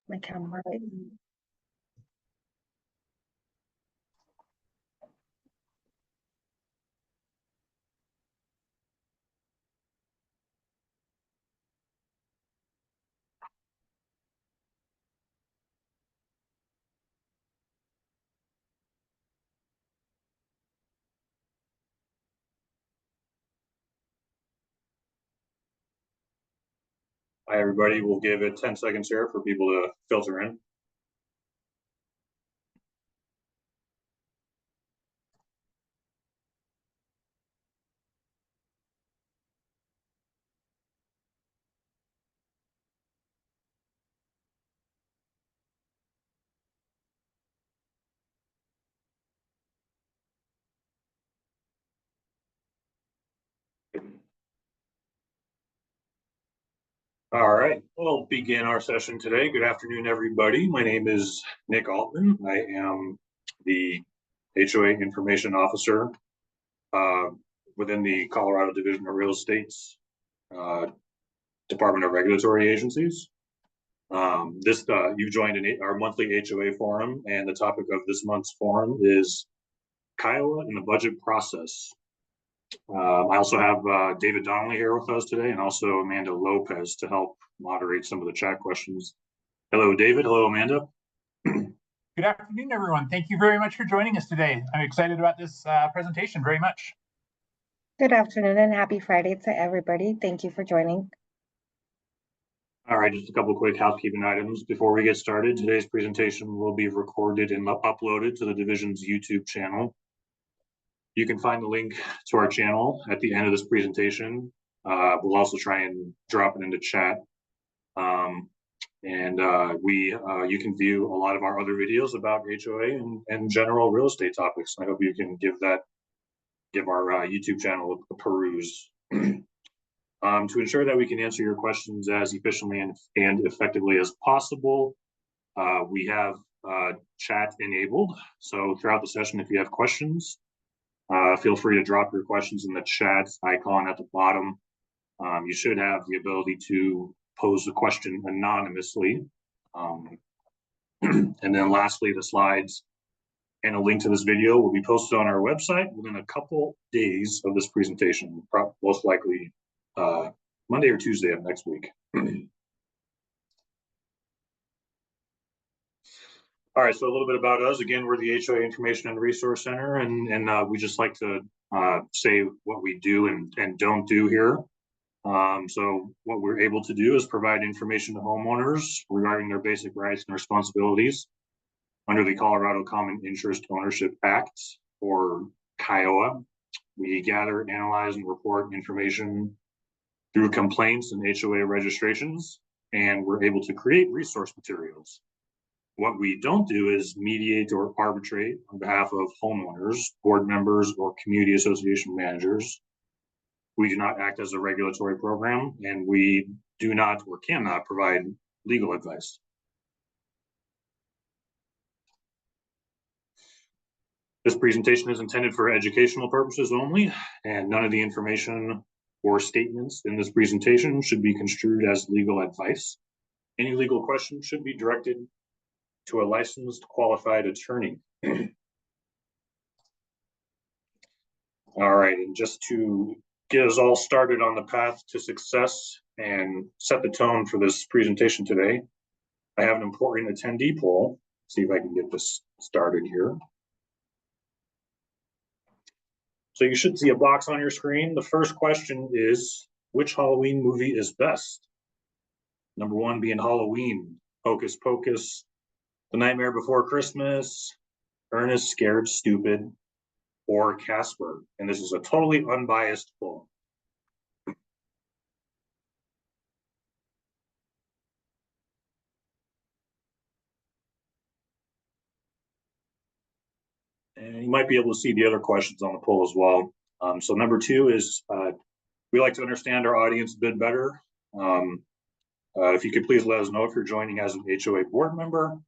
My camera. Right? Hi, everybody. We'll give it 10 seconds here for people to filter in. All right, we'll begin our session today. Good afternoon, everybody. My name is Nick Altman. I am the HOA Information Officer within the Colorado Division of Real Estate's Department of Regulatory Agencies. You've joined our monthly HOA forum, and the topic of this month's forum is CCIOA and the budget process. I also have David Donnelly here with us today, and also Amanda Lopez to help moderate some of the chat questions. Hello, David. Hello, Amanda. Good afternoon, everyone. Thank you very much for joining us today. I'm excited about this presentation very much. Good afternoon and happy Friday to everybody. Thank you for joining. All right, just a couple of quick housekeeping items before we get started. Today's presentation will be recorded and uploaded to the division's YouTube channel. You can find the link to our channel at the end of this presentation. We'll also try and drop it into chat. You can view a lot of our other videos about HOA and general real estate topics. I hope you can give our YouTube channel a peruse. To ensure that we can answer your questions as efficiently and effectively as possible, we have chat enabled. So throughout the session, if you have questions, feel free to drop your questions in the chat icon at the bottom. You should have the ability to pose the question anonymously. And then lastly, the slides and a link to this video will be posted on our website within a couple days of this presentation, most likely Monday or Tuesday of next week. All right, so a little bit about us. Again, we're the HOA Information and Resource Center, and we just like to say what we do and don't do here. So what we're able to do is provide information to homeowners regarding their basic rights and responsibilities under the Colorado Common Interest Ownership Act, or CCIOA. We gather, analyze, and report information through complaints and HOA registrations, and we're able to create resource materials. What we don't do is mediate or arbitrate on behalf of homeowners, board members, or community association managers. We do not act as a regulatory program, and we do not or cannot provide legal advice. This presentation is intended for educational purposes only, and none of the information or statements in this presentation should be construed as legal advice. Any legal questions should be directed to a licensed qualified attorney. All right, and just to get us all started on the path to success and set the tone for this presentation today, I have an important attendee poll. See if I can get this started here. So you should see a box on your screen. The first question is, which Halloween movie is best? Number one being Halloween, Hocus Pocus, The Nightmare Before Christmas, Ernest Scared Stupid, or Casper. And this is a totally unbiased poll. And you might be able to see the other questions on the poll as well. So number two is, we like to understand our audience a bit better. If you could please let us know if you're joining as an HOA board member,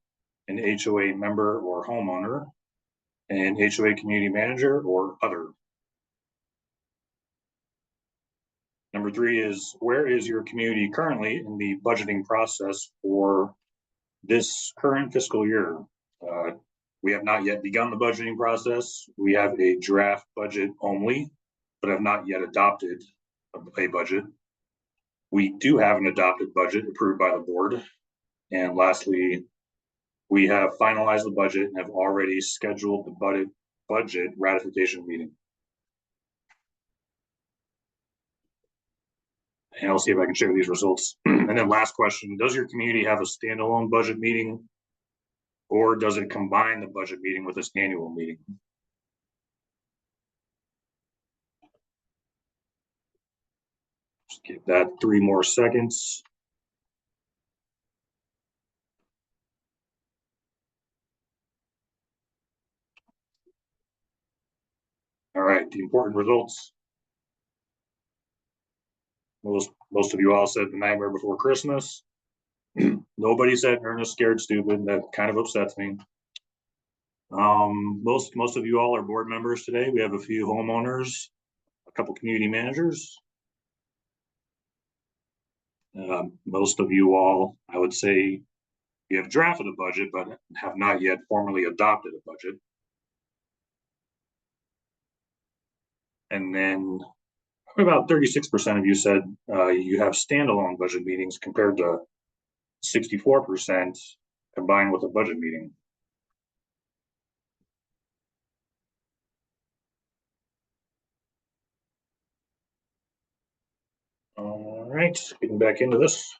an HOA member or homeowner, an HOA community manager, or other. Number three is, where is your community currently in the budgeting process for this current fiscal year, we have not yet begun the budgeting process. We have a draft budget only, but have not yet adopted a budget. We do have an adopted budget approved by the board. And lastly, we have finalized the budget and have already scheduled the budget ratification meeting. And I'll see if I can share these results. And then last question, does your community have a standalone budget meeting, or does it combine the budget meeting with this annual meeting? Just give that 3 more seconds. All right, the important results. Most of you all said The Nightmare Before Christmas. Nobody said Ernest Scared Stupid. That kind of upsets me. Most of you all are board members today. We have a few homeowners, a couple community managers. Most of you all, I would say, you have drafted a budget, but have not yet formally adopted a budget. And then about 36% of you said you have standalone budget meetings compared to 64% combined with a budget meeting. All right, getting back into this.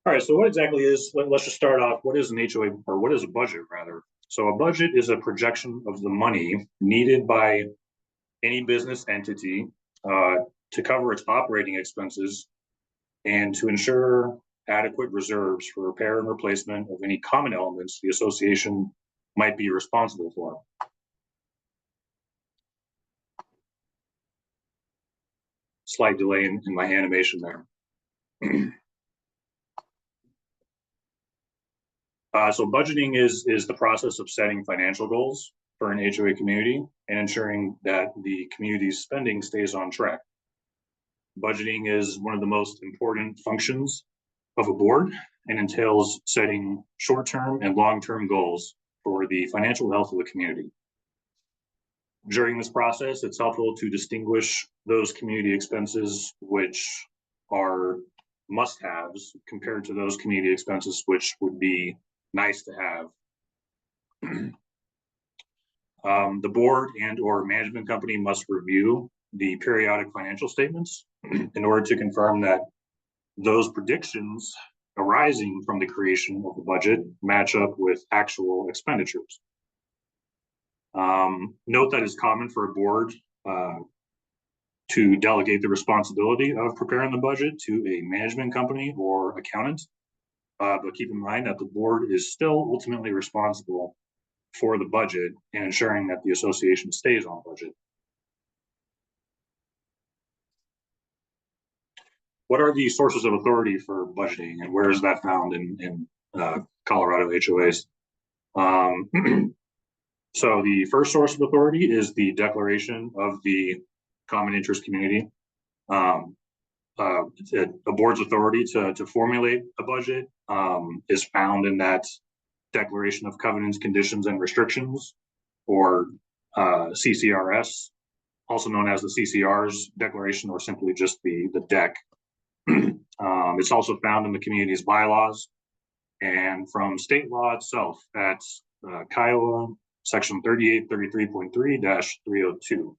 All right, so what exactly is, let's just start off, what is an HOA, or what is a budget rather? So a budget is a projection of the money needed by any business entity to cover its operating expenses and to ensure adequate reserves for repair and replacement of any common elements the association might be responsible for. Slight delay in my animation there. So budgeting is the process of setting financial goals for an HOA community and ensuring that the community's spending stays on track. Budgeting is one of the most important functions of a board and entails setting short-term and long-term goals for the financial health of the community. During this process, it's helpful to distinguish those community expenses which are must-haves compared to those community expenses which would be nice to have. The board and or management company must review the periodic financial statements in order to confirm that those predictions arising from the creation of the budget match up with actual expenditures. Note that it's common for a board to delegate the responsibility of preparing the budget to a management company or accountant. But keep in mind that the board is still ultimately responsible for the budget and ensuring that the association stays on budget. What are the sources of authority for budgeting, and where is that found in Colorado HOAs? So the first source of authority is the declaration of the common interest community. A board's authority to formulate a budget is found in that Declaration of Covenants, Conditions, and Restrictions, or CCRS, also known as the CCR's declaration, or simply just the DEC. It's also found in the community's bylaws and from state law itself at CCIOA section 3833.3-302,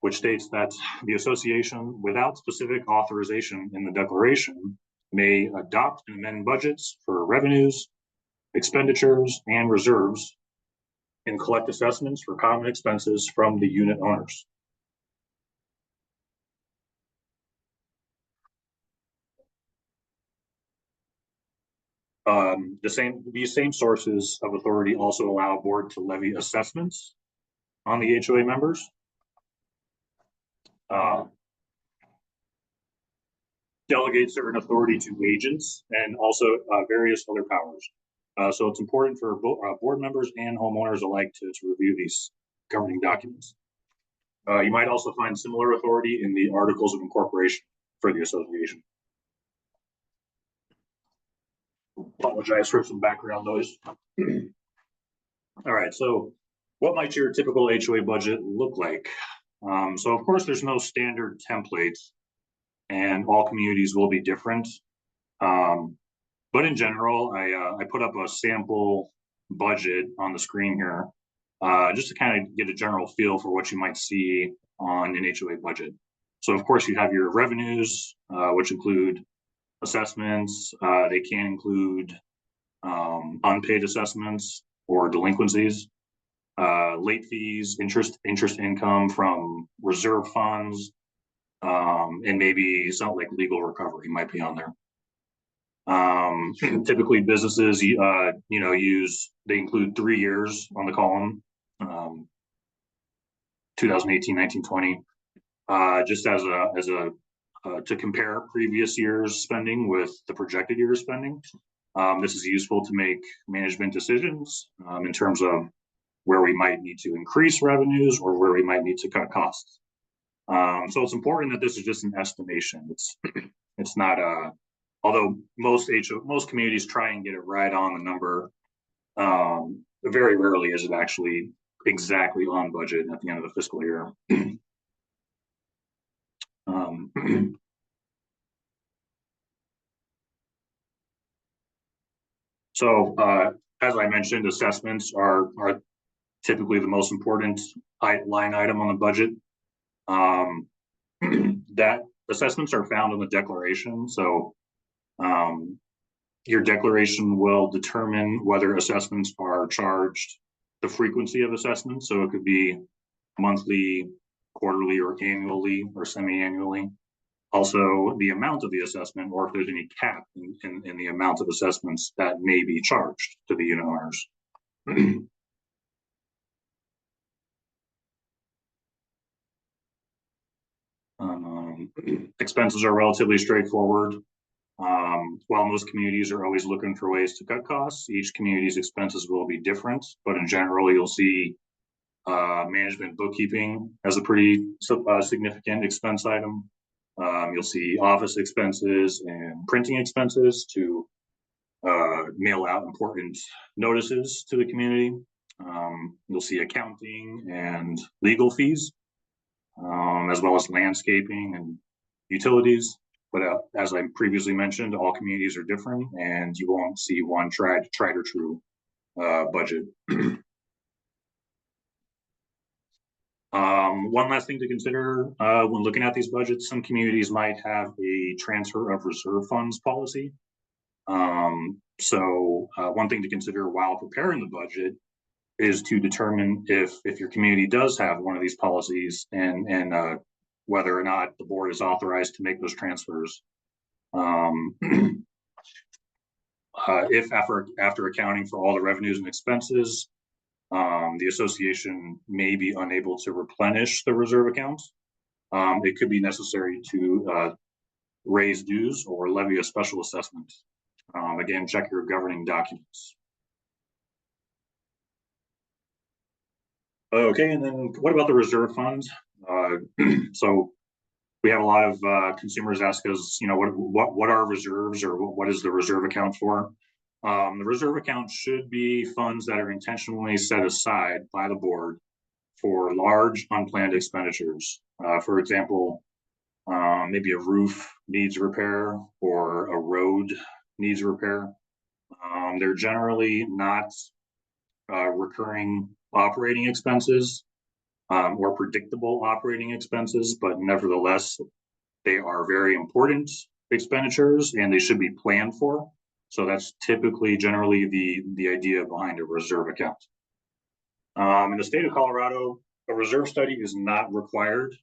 which states that the association, without specific authorization in the declaration, may adopt and amend budgets for revenues, expenditures, and reserves, and collect assessments for common expenses from the unit owners. These same sources of authority also allow a board to levy assessments on the HOA members. Delegate certain authority to agents and also various other powers. So it's important for board members and homeowners alike to review these governing documents. You might also find similar authority in the Articles of Incorporation for the association. Apologize for some background noise. All right, so what might your typical HOA budget look like? So of course, there's no standard template, and all communities will be different. But in general, I put up a sample budget on the screen here, just to kind of get a general feel for what you might see on an HOA budget. So of course, you have your revenues, which include assessments. They can include unpaid assessments or delinquencies, late fees, interest income from reserve funds, and maybe something like legal recovery might be on there. Typically businesses, they include 3 years on the column, 2018, 19, 20, just as to compare previous year's spending with the projected year's spending. This is useful to make management decisions in terms of where we might need to increase revenues or where we might need to cut costs. So it's important that this is just an estimation. It's not although most communities try and get it right on the number, very rarely is it actually exactly on budget at the end of the fiscal year. So as I mentioned, assessments are typically the most important line item on the budget. That assessments are found in the declaration. So your declaration will determine whether assessments are charged, the frequency of assessments. So it could be monthly, quarterly, or annually, or semi-annually. Also, the amount of the assessment, or if there's any cap in the amount of assessments that may be charged to the unit owners. Expenses are relatively straightforward. While most communities are always looking for ways to cut costs, each community's expenses will be different, but in general, you'll see management bookkeeping as a pretty significant expense item. You'll see office expenses and printing expenses to mail out important notices to the community. You'll see accounting and legal fees, as well as landscaping and utilities. But as I previously mentioned, all communities are different, and you won't see one tried or true budget. One last thing to consider when looking at these budgets, some communities might have a transfer of reserve funds policy. So one thing to consider while preparing the budget is to determine if your community does have one of these policies, and whether or not the board is authorized to make those transfers. If after accounting for all the revenues and expenses, the association may be unable to replenish the reserve account, it could be necessary to raise dues or levy a special assessment. Again, check your governing documents. Okay, and then what about the reserve fund? So we have a lot of consumers ask us, what are reserves, or what is the reserve account for? The reserve account should be funds that are intentionally set aside by the board for large unplanned expenditures. For example, maybe a roof needs repair or a road needs repair. They're generally not recurring operating expenses or predictable operating expenses, but nevertheless, they are very important expenditures and they should be planned for. So that's typically generally the idea behind a reserve account. In the state of Colorado, a reserve study is not required,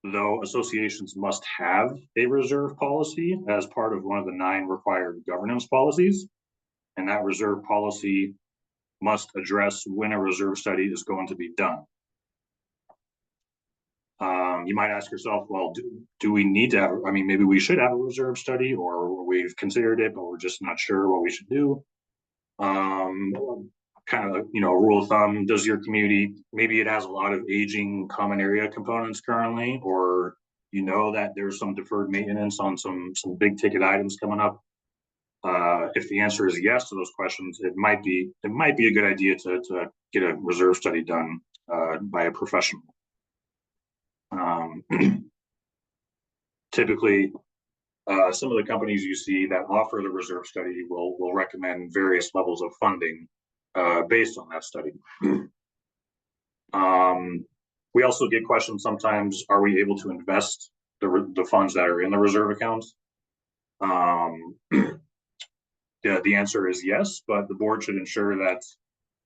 though associations must have a reserve policy as part of one of the 9 required governance policies. And that reserve policy must address when a reserve study is going to be done. You might ask yourself, well, do we need to have, maybe we should have a reserve study, or we've considered it, but we're just not sure what we should do. Kind of, rule of thumb, does your community, maybe it has a lot of aging common area components currently, or that there's some deferred maintenance on some big ticket items coming up. If the answer is yes to those questions, it might be a good idea to get a reserve study done by a professional. Typically, some of the companies you see that offer the reserve study will recommend various levels of funding based on that study. We also get questions sometimes: are we able to invest the funds that are in the reserve accounts? The answer is yes, but the board should ensure that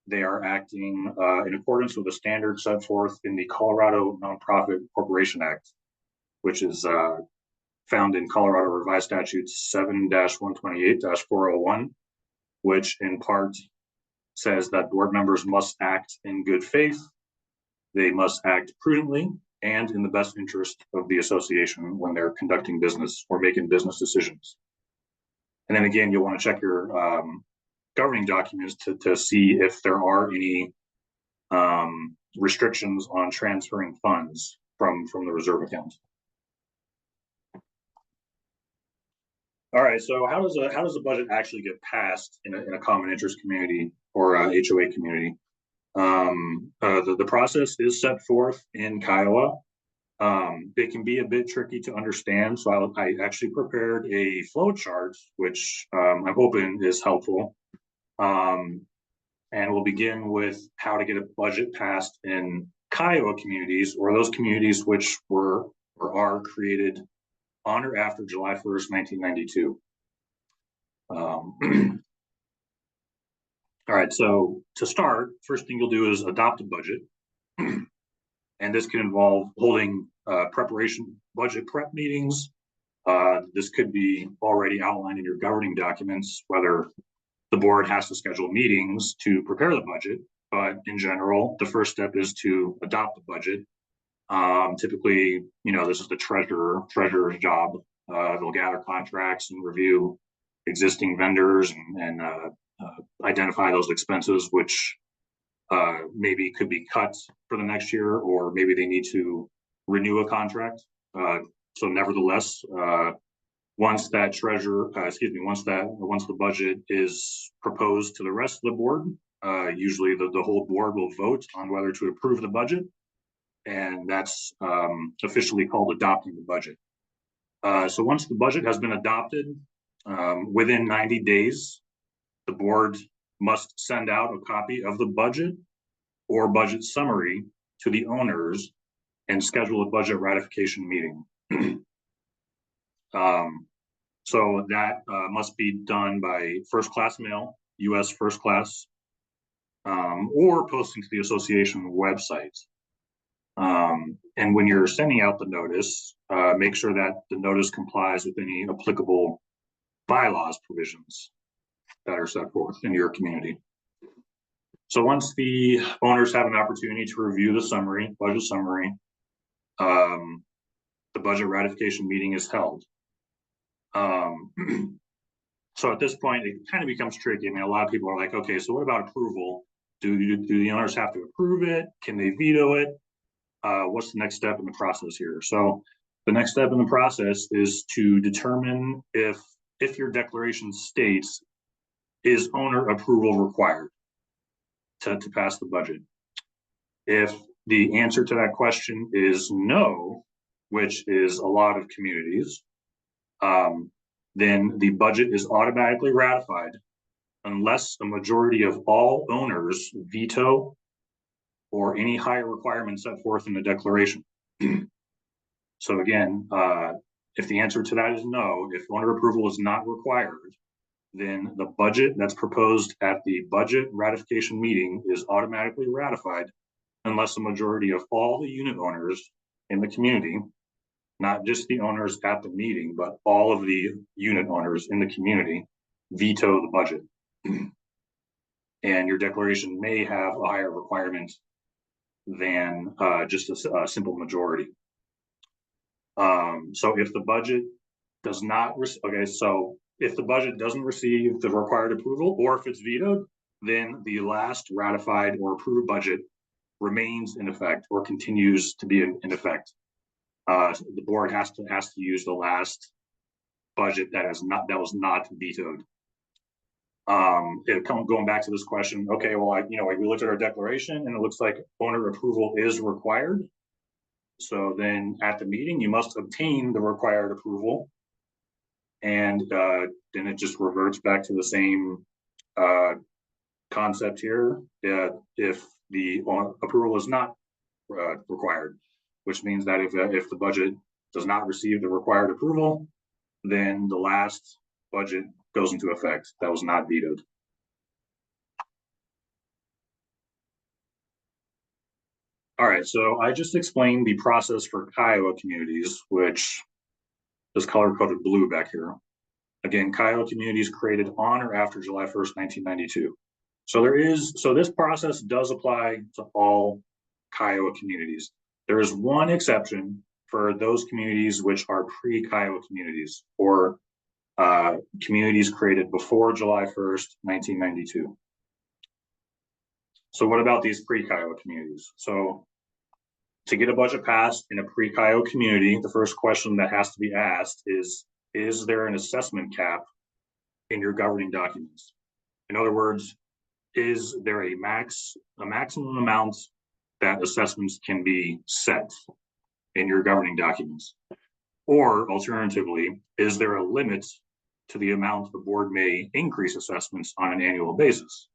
they are acting in accordance with the standards set forth in the Colorado Nonprofit Corporation Act, which is found in Colorado Revised Statutes 7-128-401, which in part says that board members must act in good faith, they must act prudently, and in the best interest of the association when they're conducting business or making business decisions. And then again, you'll want to check your governing documents to see if there are any restrictions on transferring funds from the reserve account. All right, so how does a budget actually get passed in a common interest community or a HOA community? The process is set forth in CCIOA. It can be a bit tricky to understand, so I actually prepared a flow chart, which I'm hoping is helpful. And we'll begin with how to get a budget passed in CCIOA communities, or those communities which were or are created on or after July 1st, 1992. All right, so to start, first thing you'll do is adopt a budget. And this can involve holding budget prep meetings. This could be already outlined in your governing documents, whether the board has to schedule meetings to prepare the budget. But in general, the first step is to adopt the budget. Typically, this is the treasurer's job. They'll gather contracts and review existing vendors and identify those expenses which maybe could be cut for the next year, or maybe they need to renew a contract. So nevertheless, once the budget is proposed to the rest of the board, usually the whole board will vote on whether to approve the budget, and that's officially called adopting the budget. So once the budget has been adopted, within 90 days, the board must send out a copy of the budget or budget summary to the owners and schedule a budget ratification meeting. So that must be done by first-class mail, U.S. first class, or posting to the association website. And when you're sending out the notice, make sure that the notice complies with any applicable bylaws provisions that are set forth in your community. So once the owners have an opportunity to review the budget summary, the budget ratification meeting is held. So at this point, it kind of becomes tricky. I mean, a lot of people are like, okay, so what about approval? Do the owners have to approve it? Can they veto it? What's the next step in the process here? So the next step in the process is to determine if your declaration states, is owner approval required to pass the budget? If the answer to that question is no, which is a lot of communities, then the budget is automatically ratified unless a majority of all owners veto or any higher requirements set forth in the declaration. So again, if the answer to that is no, if owner approval is not required, then the budget that's proposed at the budget ratification meeting is automatically ratified unless a majority of all the unit owners in the community, not just the owners at the meeting, but all of the unit owners in the community, veto the budget. And your declaration may have a higher requirement than just a simple majority. So if the budget does not, if the budget doesn't receive the required approval, or if it's vetoed, then the last ratified or approved budget remains in effect or continues to be in effect. The board has to use the last budget that was not vetoed. Going back to this question, okay, well, we looked at our declaration and it looks like owner approval is required. So then at the meeting, you must obtain the required approval. And then it just reverts back to the same concept here. If the approval is not required, which means that if the budget does not receive the required approval, then the last budget goes into effect. That was not vetoed. All right, so I just explained the process for CCIOA communities, which is color coded blue back here. Again, CCIOA communities created on or after July 1st, 1992. So this process does apply to all CCIOA communities. There is one exception for those communities which are pre-CCIOA communities, or communities created before July 1st, 1992. So what about these pre-CCIOA communities? So to get a budget passed in a pre-CCIOA community, the first question that has to be asked is there an assessment cap in your governing documents? In other words, is there a maximum amount that assessments can be set in your governing documents? Or alternatively, is there a limit to the amount the board may increase assessments on an annual basis?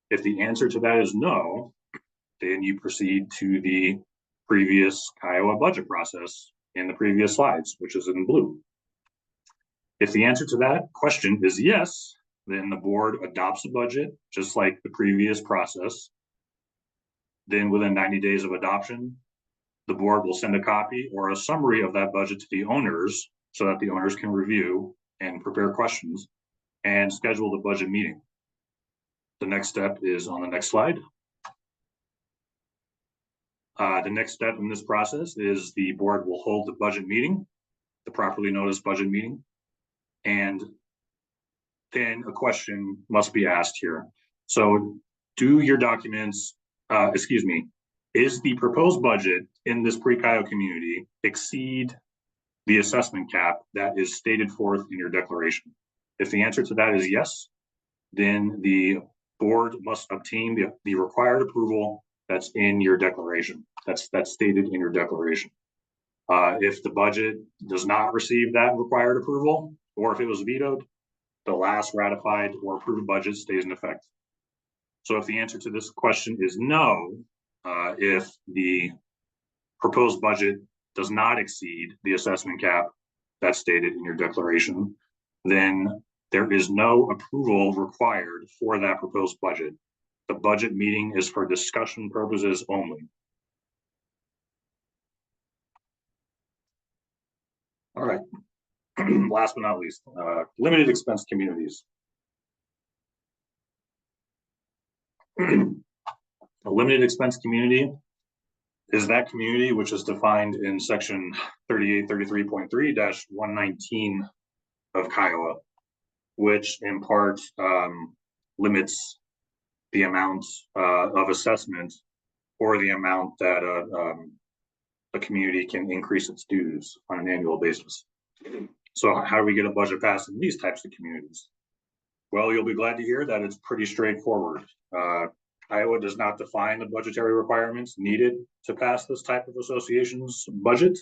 If the answer to that is no, then you proceed to the previous CCIOA budget process in the previous slides, which is in blue. If the answer to that question is yes, then the board adopts a budget, just like the previous process. Then within 90 days of adoption, the board will send a copy or a summary of that budget to the owners so that the owners can review and prepare questions and schedule the budget meeting. The next step is on the next slide. The next step in this process is the board will hold the budget meeting, the properly noticed budget meeting, and then a question must be asked here. So do your documents, is the proposed budget in this pre-CCIOA community exceed the assessment cap that is stated forth in your declaration? If the answer to that is yes, then the board must obtain the required approval that's in your declaration, that's stated in your declaration. If the budget does not receive that required approval, or if it was vetoed, the last ratified or approved budget stays in effect. So if the answer to this question is no, if the proposed budget does not exceed the assessment cap that's stated in your declaration, then there is no approval required for that proposed budget. The budget meeting is for discussion purposes only. All right. Last but not least, limited expense communities. A limited expense community is that community which is defined in section 3833.3-119 of CCIOA, which in part limits the amount of assessment or the amount that a community can increase its dues on an annual basis. So how do we get a budget passed in these types of communities? Well, you'll be glad to hear that it's pretty straightforward. Iowa does not define the budgetary requirements needed to pass this type of association's budget.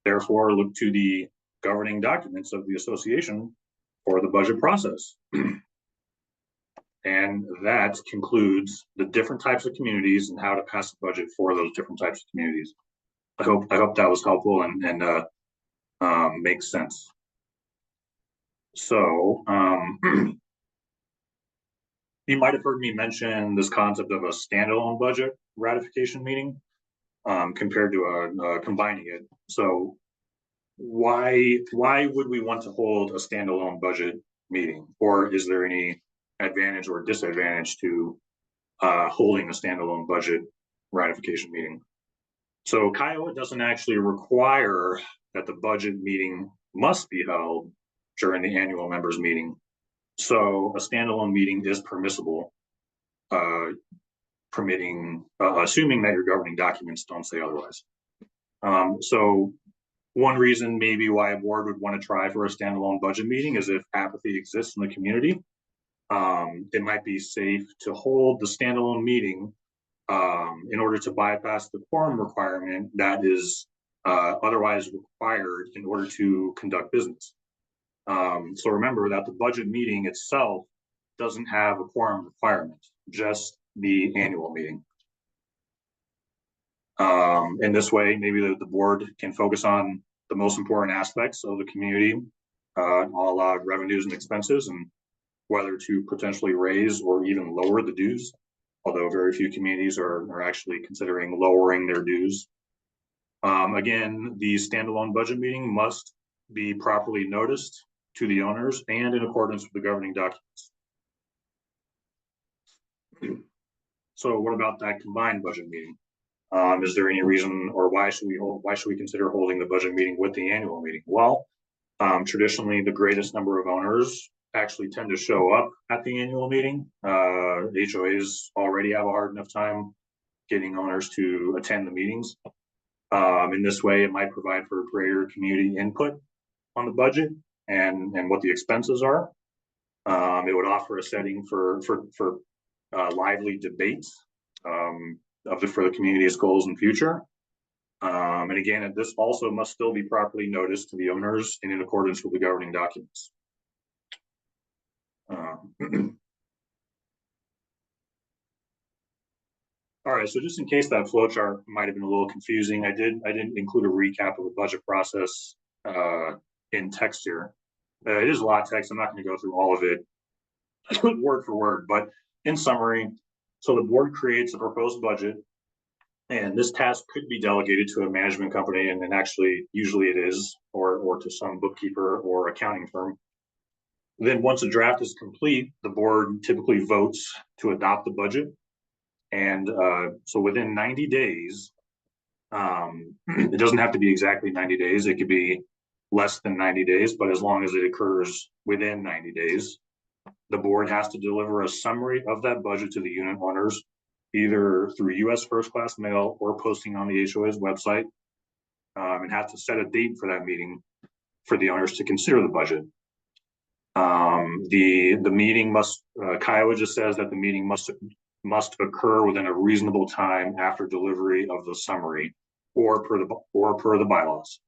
Therefore, look to the governing documents of the association for the budget process. And that concludes the different types of communities and how to pass a budget for those different types of communities. I hope that was helpful and makes sense. So you might have heard me mention this concept of a standalone budget ratification meeting compared to combining it. So why would we want to hold a standalone budget meeting, or is there any advantage or disadvantage to holding a standalone budget ratification meeting? So CCIOA doesn't actually require that the budget meeting must be held during the annual members meeting. So a standalone meeting is permissible, assuming that your governing documents don't say otherwise. So one reason maybe why a board would want to try for a standalone budget meeting is if apathy exists in the community. it might be safe to hold the standalone meeting in order to bypass the quorum requirement that is otherwise required in order to conduct business. So remember that the budget meeting itself doesn't have a quorum requirement, just the annual meeting. In this way, maybe the board can focus on the most important aspects of the community, all revenues and expenses, and whether to potentially raise or even lower the dues, although very few communities are actually considering lowering their dues. Again, the standalone budget meeting must be properly noticed to the owners and in accordance with the governing documents. So what about that combined budget meeting? Is there any reason, or why should we consider holding the budget meeting with the annual meeting? Well, traditionally, the greatest number of owners actually tend to show up at the annual meeting. HOAs already have a hard enough time getting owners to attend the meetings. In this way, it might provide for greater community input on the budget and what the expenses are. It would offer a setting for lively debates for the community's goals and future. And again, this also must still be properly noticed to the owners and in accordance with the governing documents. All right, so just in case that flow chart might have been a little confusing, I didn't include a recap of the budget process in text here. It is a lot of text. I'm not going to go through all of it word for word, but in summary, so the board creates a proposed budget, and this task could be delegated to a management company, and then actually usually it is, or to some bookkeeper or accounting firm. Then once a draft is complete, the board typically votes to adopt the budget. And so within 90 days, it doesn't have to be exactly 90 days. It could be less than 90 days, but as long as it occurs within 90 days, the board has to deliver a summary of that budget to the unit owners, either through U.S. first class mail or posting on the HOA's website, and have to set a date for that meeting for the owners to consider the budget. The meeting must, CCIOA just says that the meeting must occur within a reasonable time after delivery of the summary or per the bylaws.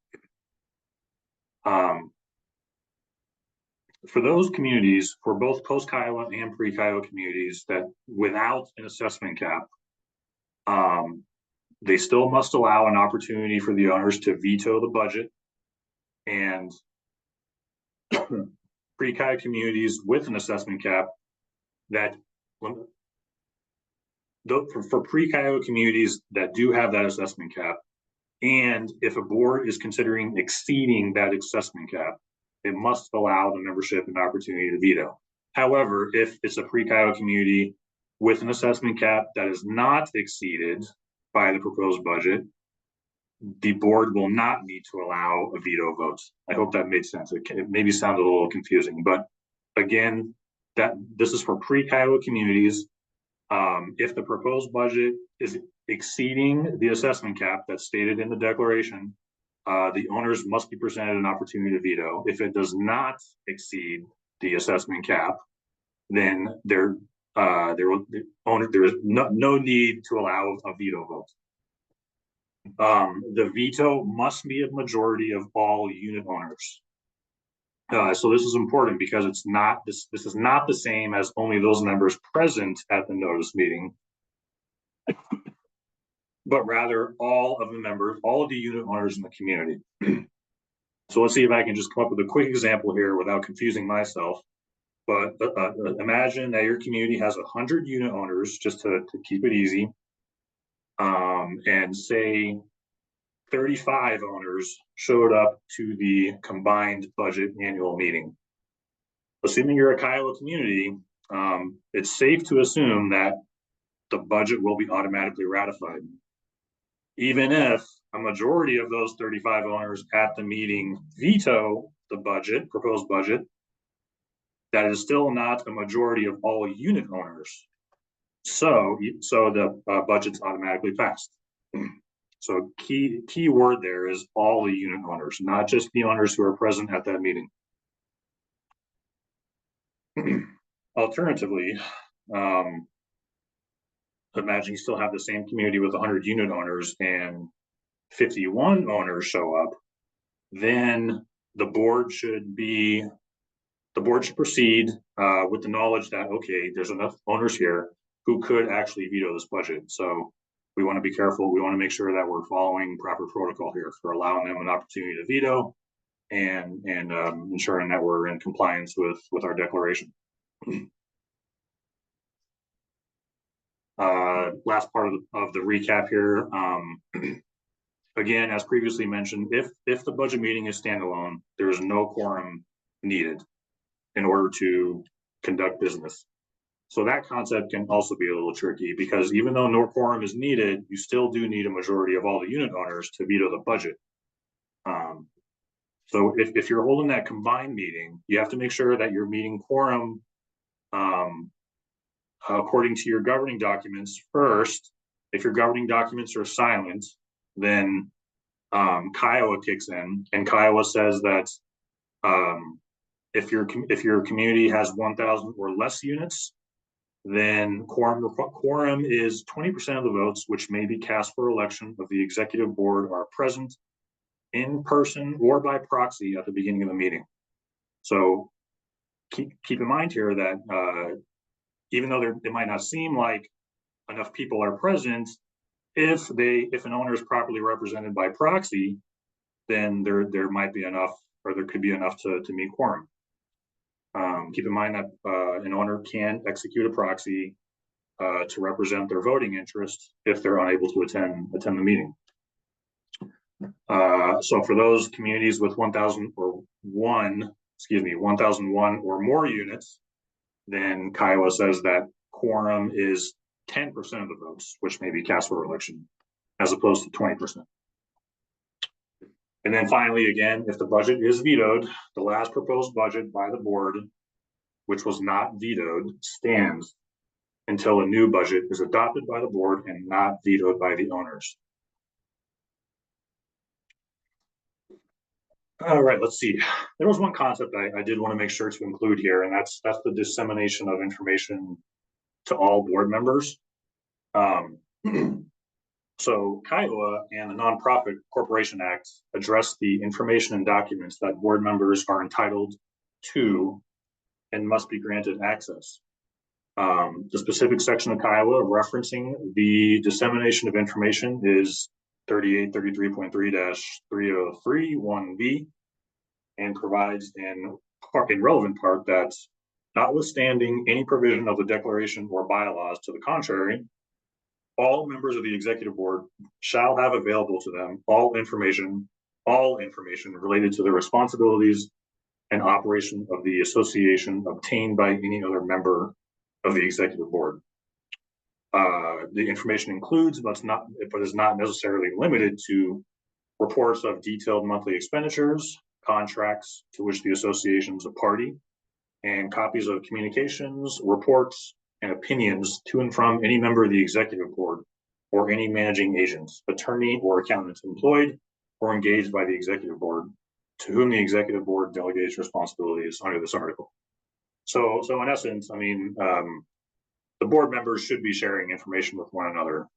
For those communities, for both post-CCIOA and pre-CCIOA communities that without an assessment cap, they still must allow an opportunity for the owners to veto the budget, and pre-CCIOA communities with an assessment cap that for pre-CCIOA communities that do have that assessment cap, and if a board is considering exceeding that assessment cap, it must allow the membership an opportunity to veto. However, if it's a pre-CCIOA community with an assessment cap that is not exceeded by the proposed budget, the board will not need to allow a veto vote. I hope that made sense. It maybe sounded a little confusing, but again, this is for pre-CCIOA communities. If the proposed budget is exceeding the assessment cap that's stated in the declaration, the owners must be presented an opportunity to veto. If it does not exceed the assessment cap, then there is no need to allow a veto vote. The veto must be a majority of all unit owners. So this is important because it's not this is not the same as only those members present at the notice meeting, but rather all of the members, all of the unit owners in the community. So let's see if I can just come up with a quick example here without confusing myself. But imagine that your community has 100 unit owners, just to keep it easy, and say 35 owners showed up to the combined budget annual meeting. Assuming you're a CCIOA community, it's safe to assume that the budget will be automatically ratified. Even if a majority of those 35 owners at the meeting veto the budget, proposed budget, that is still not a majority of all unit owners. So the budget's automatically passed. So key word there is all the unit owners, not just the owners who are present at that meeting. Alternatively, imagine you still have the same community with 100 unit owners and 51 owners show up, then the board should proceed with the knowledge that, okay, there's enough owners here who could actually veto this budget. So we want to be careful. We want to make sure that we're following proper protocol here for allowing them an opportunity to veto and ensuring that we're in compliance with our declaration. Last part of the recap here. Again, as previously mentioned, if the budget meeting is standalone, there is no quorum needed in order to conduct business. So that concept can also be a little tricky because even though no quorum is needed, you still do need a majority of all the unit owners to veto the budget. So if you're holding that combined meeting, you have to make sure that your meeting quorum, according to your governing documents first. If your governing documents are silent, then CCIOA kicks in, and CCIOA says that if your community has 1,000 or less units, then quorum is 20% of the votes which may be cast for election of the executive board are present in person or by proxy at the beginning of the meeting. So keep in mind here that even though it might not seem like enough people are present, if an owner is properly represented by proxy, then there might be enough, or there could be enough to meet quorum. Keep in mind that an owner can execute a proxy to represent their voting interest if they're unable to attend the meeting. So for those communities with 1,001 or more units, then CCIOA says that quorum is 10% of the votes, which may be cast for election, as opposed to 20%. And then finally, again, if the budget is vetoed, the last proposed budget by the board, which was not vetoed, stands until a new budget is adopted by the board and not vetoed by the owners. All right, let's see. There was one concept I did want to make sure to include here, and that's the dissemination of information to all board members. So CCIOA and the Nonprofit Corporation Act address the information and documents that board members are entitled to and must be granted access. The specific section of CCIOA referencing the dissemination of information is 3833.3-303(1)B, and provides in relevant part that notwithstanding any provision of the declaration or bylaws to the contrary, all members of the executive board shall have available to them all information related to the responsibilities and operation of the association obtained by any other member of the executive board. The information includes, but is not necessarily limited to, reports of detailed monthly expenditures, contracts to which the association is a party, and copies of communications, reports, and opinions to and from any member of the executive board or any managing agent, attorney, or accountant employed or engaged by the executive board to whom the executive board delegates responsibilities under this article. So in essence, I mean, the board members should be sharing information with one another,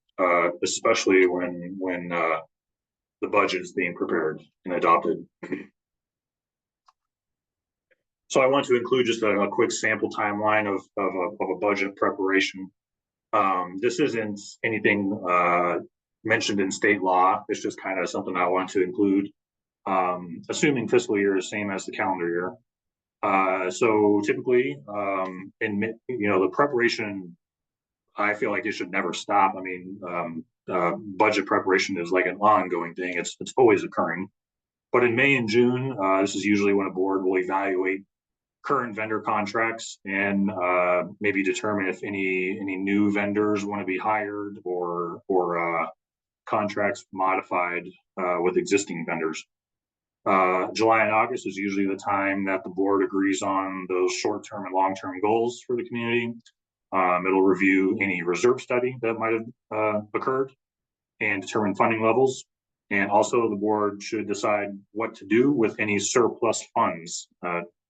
especially when the budget is being prepared and adopted. So I want to include just a quick sample timeline of a budget preparation. This isn't anything mentioned in state law. It's just kind of something I want to include, assuming fiscal year is same as the calendar year. So typically, the preparation, I feel like it should never stop. I mean, budget preparation is like an ongoing thing. It's always occurring. But in May and June, this is usually when a board will evaluate current vendor contracts and maybe determine if any new vendors want to be hired or contracts modified with existing vendors. July and August is usually the time that the board agrees on those short-term and long-term goals for the community. It'll review any reserve study that might have occurred and determine funding levels. And also the board should decide what to do with any surplus funds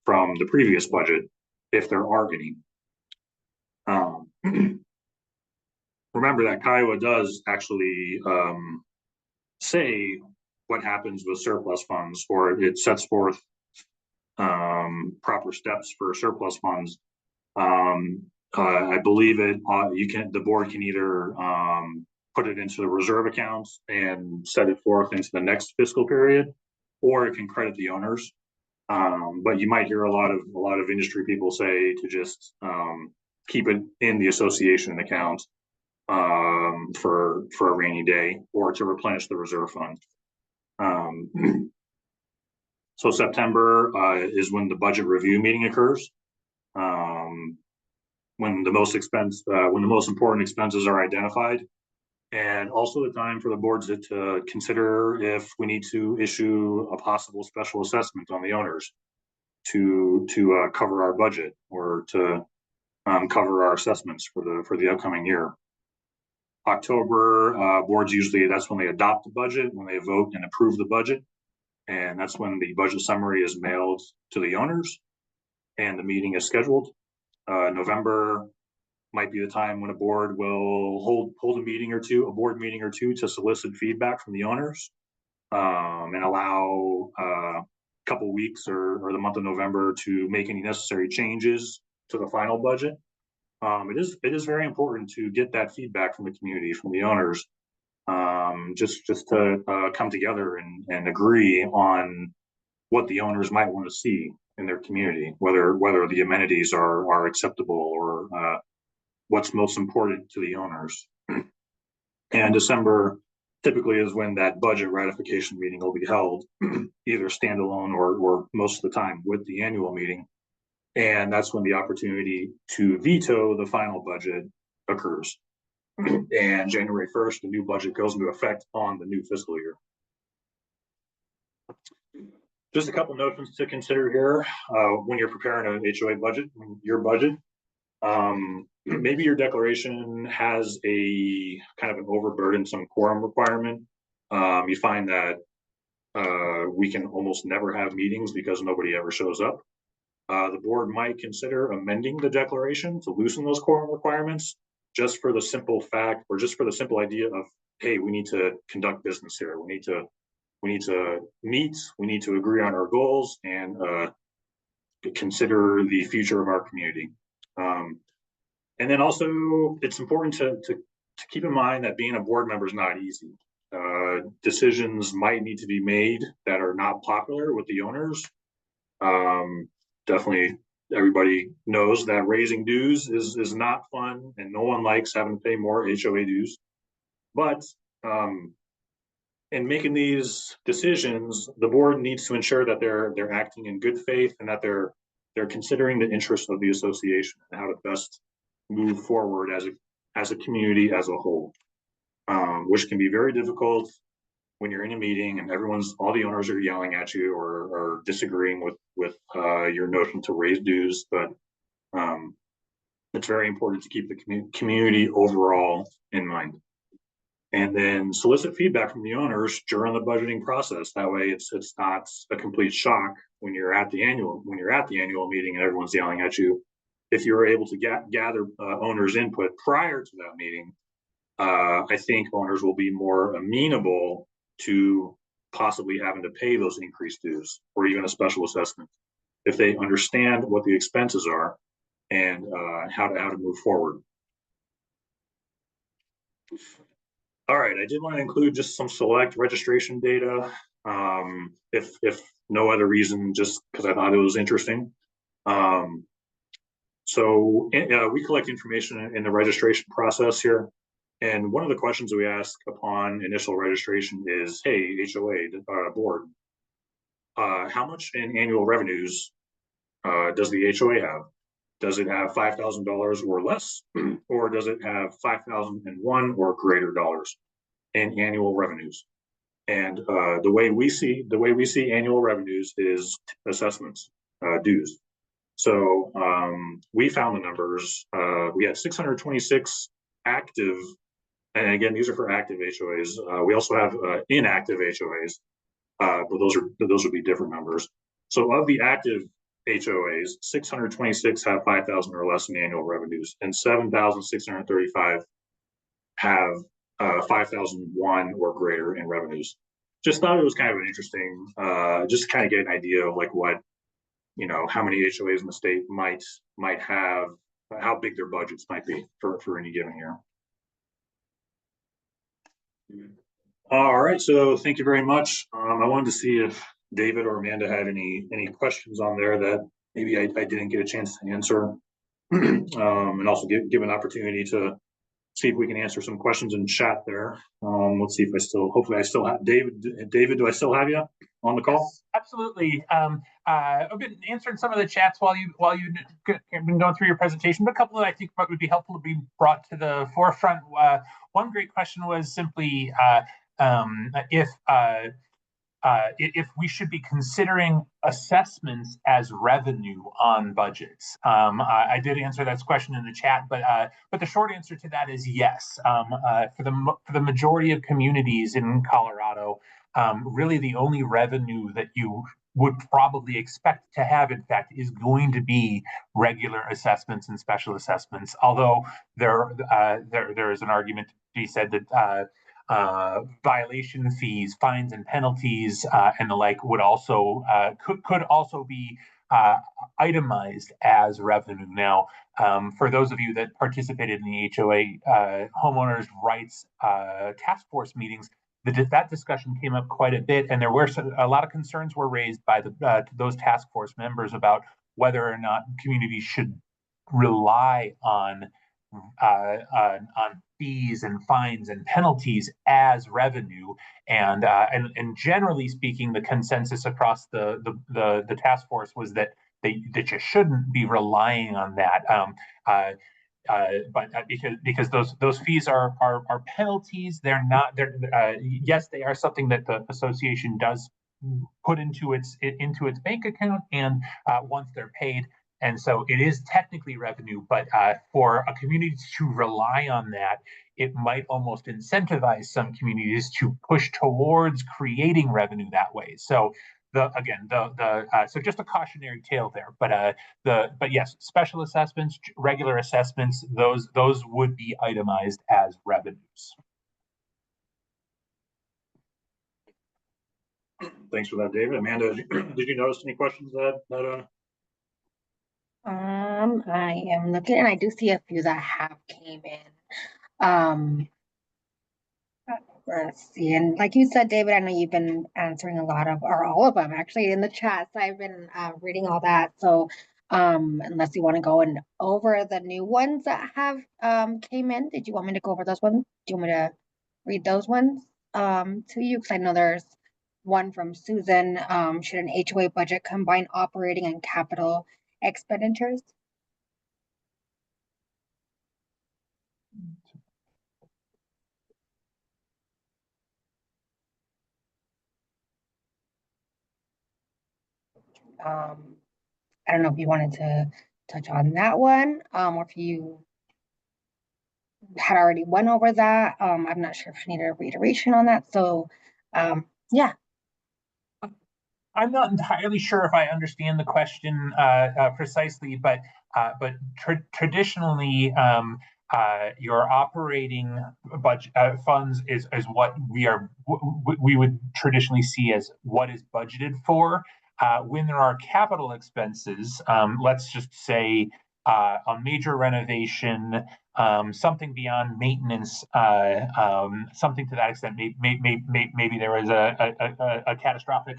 from the previous budget, if there are any. Remember that CCIOA does actually say what happens with surplus funds, or it sets forth proper steps for surplus funds. I believe the board can either put it into the reserve accounts and set it forth into the next fiscal period, or it can credit the owners. But you might hear a lot of industry people say to just keep it in the association account for a rainy day, or to replenish the reserve fund. So September is when the budget review meeting occurs. When the most important expenses are identified, and also the time for the boards to consider if we need to issue a possible special assessment on the owners to cover our budget, or to cover our assessments for the upcoming year. October, boards usually, that's when they adopt the budget, when they vote and approve the budget, and that's when the budget summary is mailed to the owners and the meeting is scheduled. November might be the time when a board will hold a board meeting or two to solicit feedback from the owners, and allow a couple weeks or the month of November to make any necessary changes to the final budget. It is very important to get that feedback from the community, from the owners, just to come together and agree on what the owners might want to see in their community, whether the amenities are acceptable, or what's most important to the owners. And December typically is when that budget ratification meeting will be held, either standalone or most of the time with the annual meeting. And that's when the opportunity to veto the final budget occurs. And January 1st, the new budget goes into effect on the new fiscal year. Just a couple notes to consider here when you're preparing an HOA budget, your budget. Maybe your declaration has a kind of an overburdensome quorum requirement. You find that we can almost never have meetings because nobody ever shows up. The board might consider amending the declaration to loosen those quorum requirements, just for the simple fact, or just for the simple idea of, hey, we need to conduct business here. We need to meet, we need to agree on our goals, and consider the future of our community. And then also, it's important to keep in mind that being a board member is not easy. Decisions might need to be made that are not popular with the owners. Definitely, everybody knows that raising dues is not fun, and no one likes having to pay more HOA dues. But in making these decisions, the board needs to ensure that they're acting in good faith, and that they're considering the interests of the association and how to best move forward as a community as a whole, which can be very difficult when you're in a meeting and all the owners are yelling at you or disagreeing with your notion to raise dues. But it's very important to keep the community overall in mind. And then solicit feedback from the owners during the budgeting process. That way it's not a complete shock when you're at the annual meeting and everyone's yelling at you. If you're able to gather owners' input prior to that meeting, I think owners will be more amenable to possibly having to pay those increased dues, or even a special assessment, if they understand what the expenses are and how to move forward. All right, I did want to include just some select registration data, if no other reason, just because I thought it was interesting. So we collect information in the registration process here. And one of the questions we ask upon initial registration is, hey, HOA board, how much in annual revenues does the HOA have? Does it have $5,000 or less, or does it have $5,001 or greater dollars in annual revenues? And the way we see annual revenues is assessments, dues. So we found the numbers. We had 626 active, and again, these are for active HOAs. We also have inactive HOAs, but those would be different numbers. So of the active HOAs, 626 have 5,000 or less in annual revenues, and 7,635 have 5,001 or greater in revenues. Just thought it was kind of an interesting, just to kind of get an idea of like what, how many HOAs in the state might have, how big their budgets might be for any given year. All right, so thank you very much. I wanted to see if David or Amanda had any questions on there that maybe I didn't get a chance to answer, and also give an opportunity to see if we can answer some questions in chat there. Let's see if hopefully I still have David. David, do I still have you on the call? Absolutely. I've been answering some of the chats while you've been going through your presentation, but a couple that I think would be helpful to be brought to the forefront. One great question was simply if we should be considering assessments as revenue on budgets. I did answer that question in the chat, but the short answer to that is yes. For the majority of communities in Colorado, really the only revenue that you would probably expect to have, in fact, is going to be regular assessments and special assessments. Although there is an argument to be said that violation fees, fines, and penalties, and the like would also could also be itemized as revenue. Now, for those of you that participated in the HOA homeowners' rights task force meetings, that discussion came up quite a bit, and there were a lot of concerns were raised by those task force members about whether or not communities should rely on fees and fines and penalties as revenue, and generally speaking, the consensus across the task force was that you shouldn't be relying on that. But because those fees are penalties, yes, they are something that the association does put into its bank account, and once they're paid. And so it is technically revenue, but for a community to rely on that, it might almost incentivize some communities to push towards creating revenue that way. So so just a cautionary tale there, but yes, special assessments, regular assessments, those would be itemized as revenues. Thanks for that, David. Amanda, did you notice any questions that I am looking, and I do see a few that have came in. Let's see, and like you said, David, I know you've been answering a lot of, or all of them actually, in the chat. So I've been reading all that. So unless you want to go and over the new ones that have came in, did you want me to go over those ones? Do you want me to read those ones to you? Because I know there's one from Susan. Should an HOA budget combine operating and capital expenditures? I don't know if you wanted to touch on that one, or if you had already went over that. I'm not sure if you need a reiteration on that. So, yeah. I'm not entirely sure if I understand the question precisely, but traditionally, your operating budget funds is what we would traditionally see as what is budgeted for. When there are capital expenses, let's just say a major renovation, something beyond maintenance, something to that extent. Maybe there was a catastrophic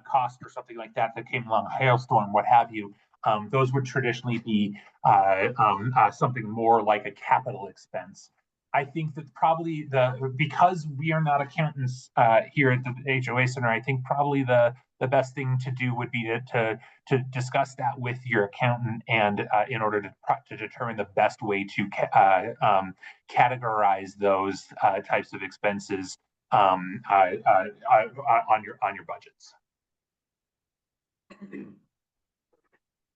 cost or something like that came along, a hailstorm, what have you. Those would traditionally be something more like a capital expense. I think that probably because we are not accountants here at the HOA Center, I think probably the best thing to do would be to discuss that with your accountant, and in order to determine the best way to categorize those types of expenses on your budgets.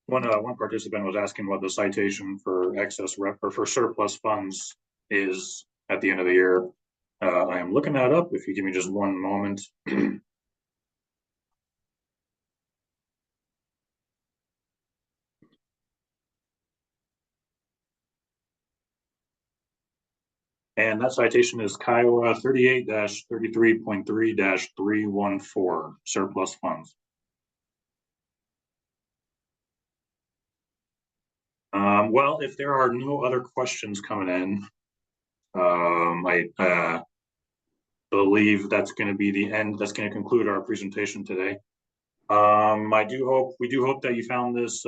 One participant was asking what the citation for excess or for surplus funds is at the end of the year. I am looking that up. If you give me just one moment. And that citation is CCIOA 38-33.3-314, surplus funds. Well, if there are no other questions coming in, I believe that's going to be the end. That's going to conclude our presentation today. We do hope that you found this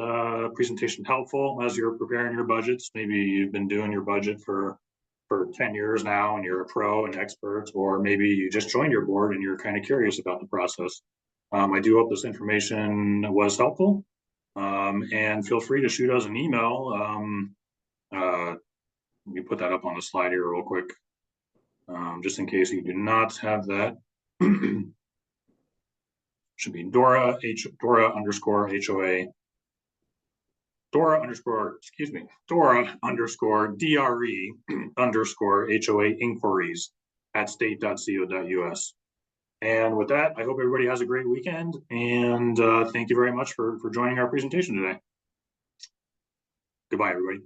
presentation helpful as you're preparing your budgets. Maybe you've been doing your budget for 10 years now and you're a pro and expert, or maybe you just joined your board and you're kind of curious about the process. I do hope this information was helpful, and feel free to shoot us an email. Let me put that up on the slide here real quick, just in case you do not have that. Should be Dora underscore HOA, Dora underscore DRE underscore HOA inquiries at state.co.us. And with that, I hope everybody has a great weekend, and thank you very much for joining our presentation today. Goodbye, everybody.